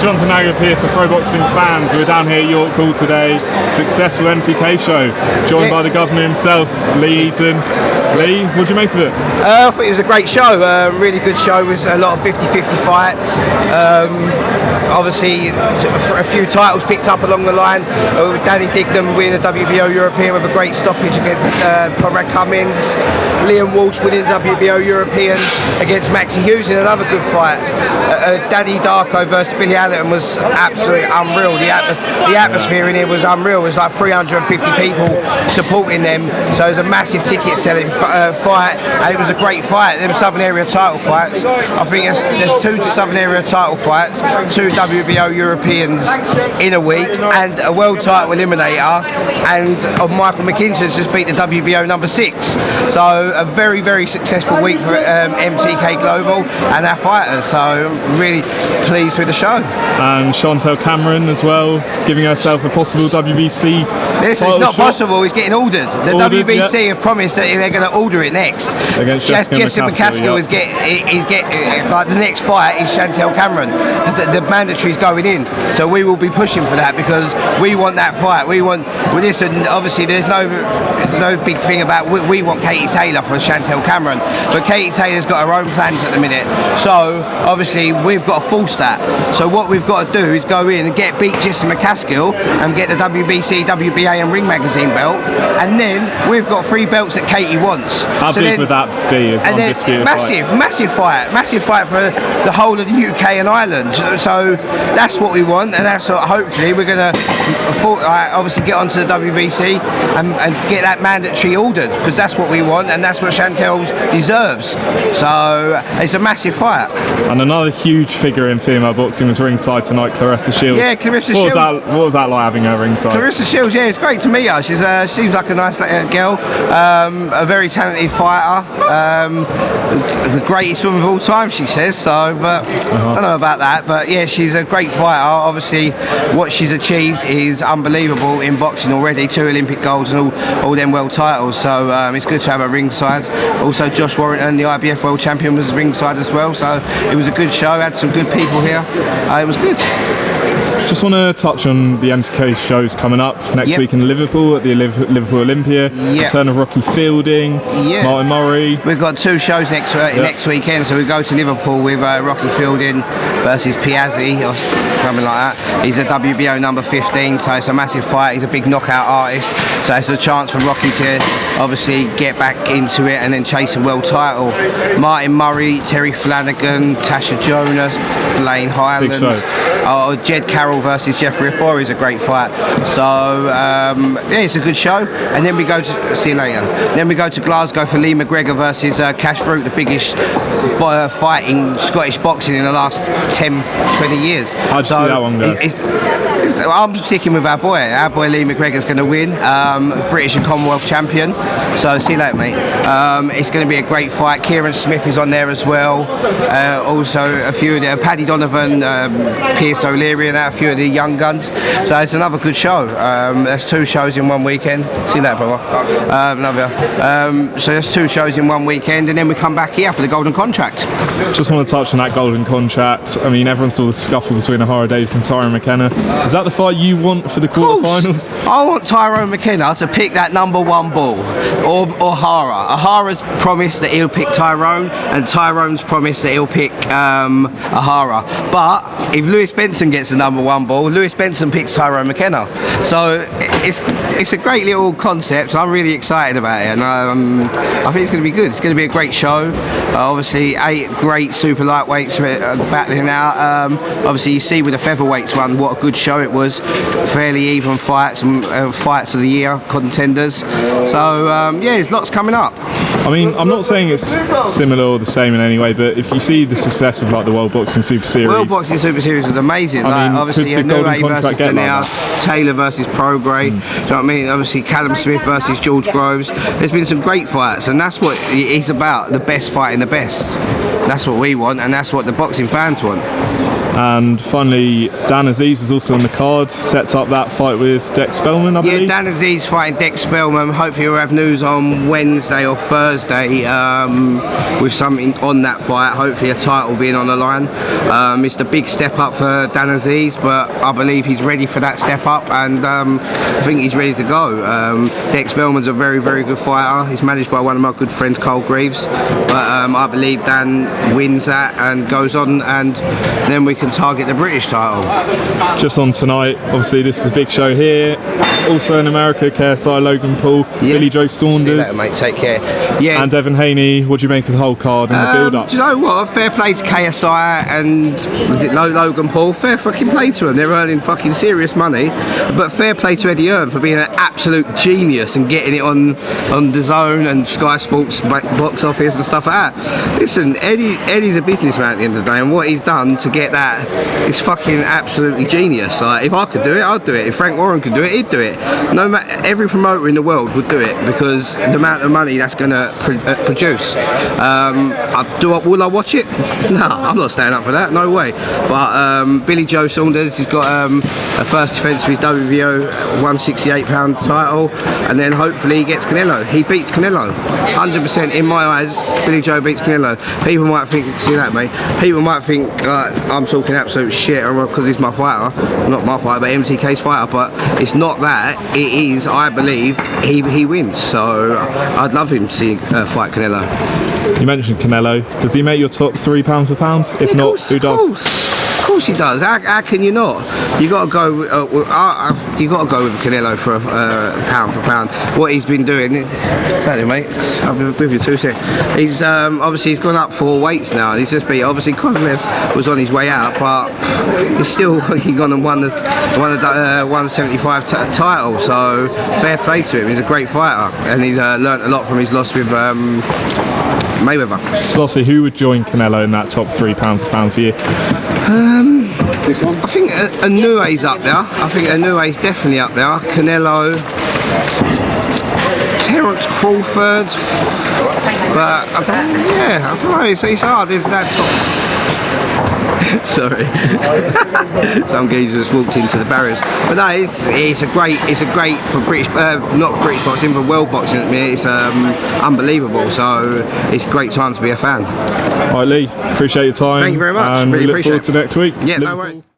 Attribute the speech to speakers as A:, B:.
A: It's Jonathan Agnew here for Pro Boxing Fans. We're down here at York Hall today. Successful MTK show, joined by the governor himself, Lee Eaton. Lee, what do you make of it?
B: I thought it was a great show, really good show with a lot of 50-50 fights. Obviously, a few titles picked up along the line. Danny Dignam winning the WBO European with a great stoppage against Conrad Cummins. Liam Walsh winning the WBO European against Maxie Hughes in another good fight. Danny Darko versus Billy Allen was absolutely unreal. The atmosphere in it was unreal. It was like 350 people supporting them. So it was a massive ticket selling fight, and it was a great fight. Them Southern Area title fights. I think there's two Southern Area title fights, two WBO Europeans in a week, and a world title eliminator. And Michael McKinton's just beat the WBO number 6. So a very, very successful week for MTK Global and our fighters. So I'm really pleased with the show.
A: And Chantel Cameron as well, giving herself a possible WBC.
B: Listen, it's not possible, it's getting ordered. The WBC have promised that they're going to order it next.
A: Against
B: Jessica McCaskill is like the next fight is Chantel Cameron. The mandatory's going in, so we will be pushing for that because we want that fight. We want. Well, listen, obviously there's no big thing about. We want Katie Taylor for Chantel Cameron, but Katie Taylor's got her own plans at the minute. So obviously we've got to force that. So what we've got to do is go in and beat Jessica McCaskill and get the WBC, WBA and Ring Magazine belt, and then we've got 3 belts that Katie wants.
A: How big would that be?
B: And then massive fight for the whole of the UK and Ireland. So that's what we want, and that's what hopefully we're going to obviously get onto the WBC and get that mandatory ordered, because that's what we want and that's what Chantel deserves. So it's a massive fight.
A: And another huge figure in female boxing was ringside tonight, Claressa Shields.
B: Yeah, Claressa Shields.
A: What was that like having her ringside?
B: Claressa Shields, yeah, it's great to meet her. She seems like a nice girl, a very talented fighter, the greatest woman of all time, she says. So, but I don't know about that. But yeah, she's a great fighter. Obviously, what she's achieved is unbelievable in boxing already. 2 Olympic golds and all them world titles. So it's good to have her ringside. Also, Josh Warrington, the IBF world champion, was ringside as well. So it was a good show. Had some good people here. It was good.
A: Just want to touch on the MTK shows coming up next week in Liverpool at the Liverpool Olympia. Return of Rocky Fielding, Martin Murray.
B: We've got 2 shows next weekend, so we go to Liverpool with Rocky Fielding versus Piazzi or something like that. He's a WBO number 15, so it's a massive fight. He's a big knockout artist, so it's a chance for Rocky to obviously get back into it and then chase a world title. Martin Murray, Terry Flanagan, Tasha Jonas, Blaine Highland. Jed Carroll versus Jeffrey Afori is a great fight. So yeah, it's a good show. And then we go to see you later. Then we go to Glasgow for Lee McGregor versus Cash Fruit, the biggest fight in Scottish boxing in the last 10-20 years.
A: How'd you see that one go?
B: I'm sticking with our boy. Our boy Lee McGregor's going to win, British and Commonwealth champion. So see you later, mate. It's going to be a great fight. Kieran Smith is on there as well. Also a few of the Paddy Donovan, Pierce O'Leary, and a few of the young guns. So it's another good show. There's 2 shows in one weekend. See you later, brother. Love you. So there's 2 shows in one weekend, and then we come back here for the Golden Contract.
A: Just want to touch on that Golden Contract. I mean, everyone saw the scuffle between Ahara Davies and Tyrone McKenna. Is that the fight you want for the quarterfinals?
B: I want Tyrone McKenna to pick that number 1 ball, or Ahara. Ahara's promised that he'll pick Tyrone, and Tyrone's promised that he'll pick Ahara. But if Lewis Benson gets the number 1 ball, Lewis Benson picks Tyrone McKenna. So it's a great little concept. I'm really excited about it, and I think it's going to be good. It's going to be a great show. Obviously, 8 great super lightweights battling out. Obviously, you see with the featherweights one what a good show it was. Fairly even fights and fights of the year contenders. So yeah, there's lots coming up.
A: I mean, I'm not saying it's similar or the same in any way, but if you see the success of like the World Boxing Super Series.
B: World Boxing Super Series was amazing.
A: I mean,
B: obviously, Inoue versus Daniel, Taylor versus Prograis. Do you know what I mean? Obviously, Callum Smith versus George Groves. There's been some great fights, and that's what it's about. The best fighting the best. That's what we want, and that's what the boxing fans want.
A: And finally, Dan Aziz is also on the card, sets up that fight with Dex Spellman, I believe.
B: Yeah, Dan Aziz fighting Dex Spellman. Hopefully we'll have news on Wednesday or Thursday with something on that fight. Hopefully a title being on the line. It's the big step up for Dan Aziz, but I believe he's ready for that step up, and I think he's ready to go. Dex Spellman's a very, very good fighter. He's managed by one of my good friends, Cole Greaves. But I believe Dan wins that and goes on, and then we can target the British title.
A: Just on tonight, obviously this is a big show here. Also in America, KSI, Logan Paul, Billy Joe Saunders.
B: See you later, mate. Take care. Yeah.
A: And Devin Haney. What do you make of the whole card and the build-up?
B: Do you know what? Fair play to KSI and was it Logan Paul. Fair fucking play to them. They're earning fucking serious money. But fair play to Eddie Hearn for being an absolute genius and getting it on the Zone and Sky Sports box office and stuff like that. Listen, Eddie's a businessman at the end of the day, and what he's done to get that is fucking absolutely genius. Like, if I could do it, I'd do it. If Frank Warren could do it, he'd do it. No matter, every promoter in the world would do it, because the amount of money that's going to produce. Will I watch it? No, I'm not staying up for that. No way. But Billy Joe Saunders, he's got a first defence for his WBO 168-pound title, and then hopefully he gets Canelo. He beats Canelo. 100% in my eyes. Billy Joe beats Canelo. People might think, see that, mate? People might think I'm talking absolute shit because he's my fighter. Not my fighter, but MTK's fighter. But it's not that. It is, I believe, he wins. So I'd love him to see fight Canelo.
A: You mentioned Canelo. Does he make your top 3 pound for pound? If not, who does?
B: Of course he does. How can you not? You got to go. You got to go with Canelo for pound for pound. What he's been doing. Sorry, mate. I'll be with you 2 seconds. He's obviously he's gone up 4 weights now. He's just beat. Obviously Kovalev was on his way out, but he's still gone and won the 175 title. So fair play to him. He's a great fighter, and he's learnt a lot from his loss with Mayweather.
A: Slossie, who would join Canelo in that top 3 pound for pound for you?
B: I think Inue's up there. I think Inue's definitely up there. Canelo, Terence Crawford, but I don't know. It's hard. There's that top. Sorry, some geezer just walked into the barriers. But no, it's a great for British, not British boxing, for world boxing. It's unbelievable. So it's a great time to be a fan.
A: All right, Lee, appreciate your time.
B: Thank you very much.
A: And
B: really
A: we look
B: appreciate
A: forward to next week.
B: Yeah, no worries.